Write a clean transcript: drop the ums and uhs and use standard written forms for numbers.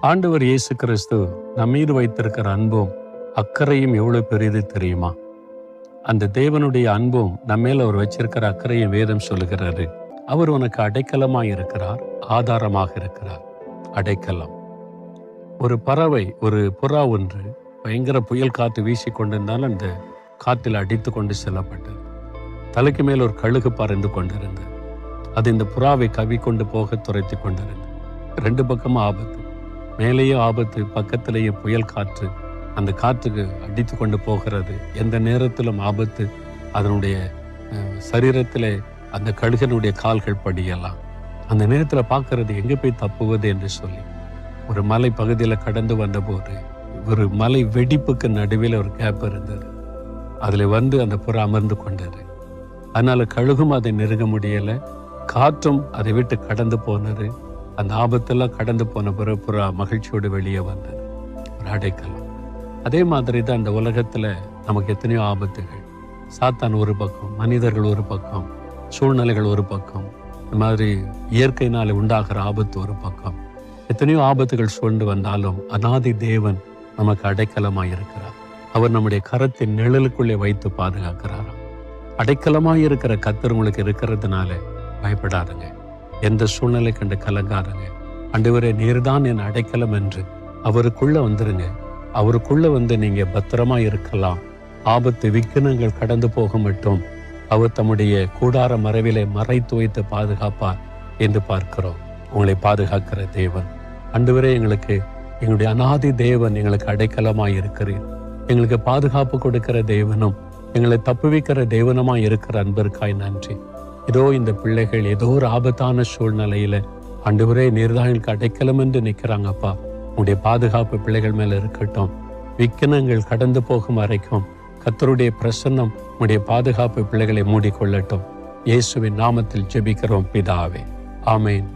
ஆண்டவர் இயேசு கிறிஸ்து நம்மீது வைத்திருக்கிற அன்பும் அக்கறையும் எவ்வளவு பெரியது தெரியுமா? அந்த தேவனுடைய அன்பும் நம்மேல அவர் வச்சிருக்கிற அக்கறையும் வேதம் சொல்லுகிறாரு. அவர் உனக்கு அடைக்கலமாய் இருக்கிறார், ஆதாரமாக இருக்கிறார். அடைக்கலம். ஒரு பறவை, ஒரு புறா ஒன்று பயங்கர புயல் காற்று வீசி கொண்டிருந்தால் அந்த காற்றில் அடித்து கொண்டு செல்லப்பட்டது. தலைக்கு மேல் ஒரு கழுகு பறந்து கொண்டிருந்தது. அது இந்த புறாவை கவி கொண்டு போக துரைத்து கொண்டிருந்தது. ரெண்டு பக்கமும் ஆபத்து, மேலேயும் ஆபத்து, பக்கத்திலேயே புயல் காற்று. அந்த காற்றுக்கு அடித்து கொண்டு போகிறது. எந்த நேரத்திலும் ஆபத்து. அதனுடைய சரீரத்திலே அந்த கழுகனுடைய கால்கள் படியலாம். அந்த நேரத்தில் பார்க்கறது எங்கே போய் தப்புவது என்று சொல்லி ஒரு மலை பகுதியில் கடந்து வந்தபோது ஒரு மலை வெடிப்புக்கு நடுவில் ஒரு கேப் இருந்தது. அதில் வந்து அந்த புறா அமர்ந்து கொண்டது. அதனால கழுகும் அதை நெருங்க முடியலை, காற்றும் அதை விட்டு கடந்து போனது. அந்த ஆபத்தெல்லாம் கடந்து போன பிறகு புறா மகிழ்ச்சியோடு வெளியே வந்தது. ஒரு அடைக்கலம். அதே மாதிரி தான் இந்த உலகத்தில் நமக்கு எத்தனையோ ஆபத்துகள். சாத்தான் ஒரு பக்கம், மனிதர்கள் ஒரு பக்கம், சூழ்நிலைகள் ஒரு பக்கம், இந்த மாதிரி இயற்கையினால் உண்டாகிற ஆபத்து ஒரு பக்கம். எத்தனையோ ஆபத்துகள் சூழ்ந்து வந்தாலும் அநாதி தேவன் நமக்கு அடைக்கலமாய் இருக்கிறார். அவர் நம்முடைய கரத்தின் நிழலுக்குள்ளே வைத்து பாதுகாக்கிறாராம். அடைக்கலமாய் இருக்கிற கர்த்தர் உங்களுக்கு இருக்கிறதுனால பயப்படாதுங்க. எந்த சூழ்நிலை கண்டு கலங்காதுங்க. ஆண்டவரே, நீர்தான் என் அடைக்கலம் என்று அவருக்குள்ள வந்துருங்க. அவருக்குள்ள வந்து நீங்க பத்திரமா இருக்கலாம். ஆபத்து விக்கினங்கள் கடந்து போக மட்டும் அவர் தம்முடைய கூடார மறைவிலே மறைத்து வைத்து பாதுகாப்பார் என்று பார்க்கிறோம். உங்களை பாதுகாக்கிற தேவன் ஆண்டவரே, எங்களுடைய அநாதி தேவன் எங்களுக்கு அடைக்கலமாய் இருக்கிறீர். எங்களுக்கு பாதுகாப்பு கொடுக்கிற தேவனும் எங்களை தப்புவிக்கிற தேவனுமாய் இருக்கிற அன்பிற்காய் நன்றி. இதோ இந்த பிள்ளைகள் ஏதோ ஒரு ஆபத்தான சூழ்நிலையில ஆண்டவரே, நீர்தான் எங்களுக்கு அடைக்கலம் என்று நிற்கிறாங்கப்பா. உங்களுடைய பாதுகாப்பு பிள்ளைகள் மேல இருக்கட்டும். விக்கினங்கள் கடந்து போகும் வரைக்கும் கர்த்தருடைய பிரசன்னம் உங்களுடைய பாதுகாப்பு பிள்ளைகளை மூடிக்கொள்ளட்டும். இயேசுவின் நாமத்தில் ஜெபிக்கிறோம் பிதாவே, ஆமேன்.